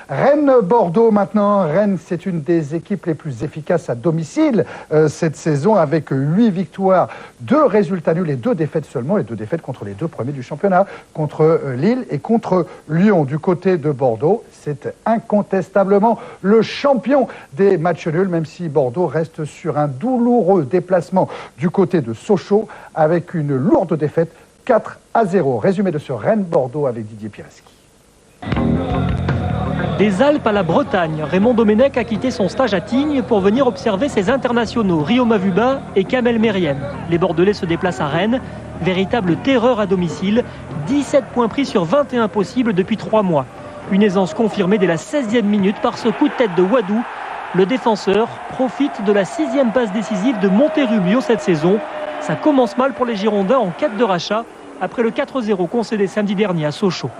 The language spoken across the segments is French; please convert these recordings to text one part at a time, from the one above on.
Rennes-Bordeaux maintenant. Rennes, c'est une des équipes les plus efficaces à domicile cette saison avec 8 victoires, 2 résultats nuls et 2 défaites seulement. Et 2 défaites contre les 2 premiers du championnat, contre Lille et contre Lyon. Du côté de Bordeaux, c'est incontestablement le champion des matchs nuls, même si Bordeaux reste sur un douloureux déplacement du côté de Sochaux avec une lourde défaite 4-0. Résumé de ce Rennes-Bordeaux avec Didier Pireski. Des Alpes à la Bretagne, Raymond Domenech a quitté son stage à Tignes pour venir observer ses internationaux Rio Mavuba et Kamel Meriem. Les Bordelais se déplacent à Rennes, véritable terreur à domicile, 17 points pris sur 21 possibles depuis 3 mois. Une aisance confirmée dès la 16e minute par ce coup de tête de Wadou. Le défenseur profite de la 6e passe décisive de Monterrubio cette saison. Ça commence mal pour les Girondins en quête de rachat après le 4-0 concédé samedi dernier à Sochaux.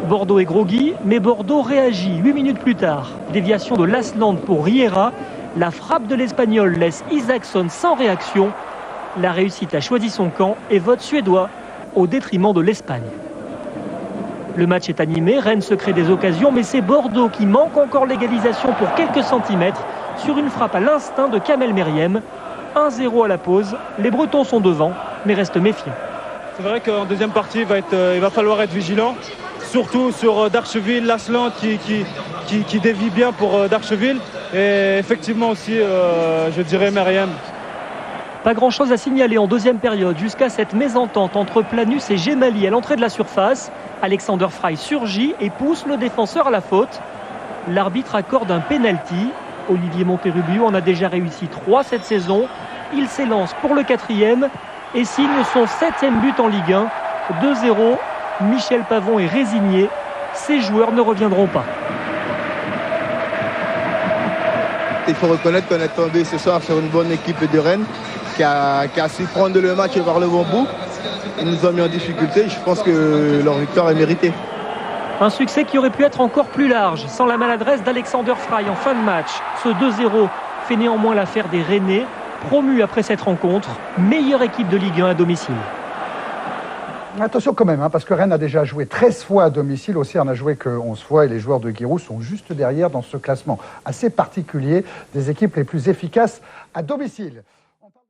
Bordeaux est groggy, mais Bordeaux réagit 8 minutes plus tard. Déviation de Lasland pour Riera. La frappe de l'Espagnol laisse Isaacson sans réaction. La réussite a choisi son camp et vote suédois au détriment de l'Espagne. Le match est animé, Rennes se crée des occasions, mais c'est Bordeaux qui manque encore l'égalisation pour quelques centimètres sur une frappe à l'instinct de Kamel Meriem. 1-0 à la pause, les Bretons sont devant, mais restent méfiants. C'est vrai qu'en deuxième partie, il va falloir être vigilant, surtout sur Darcheville, Lasland qui dévie bien pour Darcheville, et effectivement aussi, je dirais, Meriem. Pas grand-chose à signaler en deuxième période, jusqu'à cette mésentente entre Planus et Gemali à l'entrée de la surface. Alexander Frey surgit et pousse le défenseur à la faute. L'arbitre accorde un penalty. Olivier Monterrubio en a déjà réussi 3 cette saison. Il s'élance pour le 4e et signe son 7e but en Ligue 1. 2-0, Michel Pavon est résigné. Ses joueurs ne reviendront pas. Il faut reconnaître qu'on est tombé ce soir sur une bonne équipe de Rennes qui a su prendre le match vers le bon bout. Ils nous ont mis en difficulté. Je pense que leur victoire est méritée. Un succès qui aurait pu être encore plus large sans la maladresse d'Alexander Frey en fin de match. Ce 2-0 fait néanmoins l'affaire des Rennais, promus après cette rencontre, meilleure équipe de Ligue 1 à domicile. Attention quand même, parce que Rennes a déjà joué 13 fois à domicile, Auxerre n'a joué que 11 fois et les joueurs de Giroud sont juste derrière dans ce classement assez particulier des équipes les plus efficaces à domicile.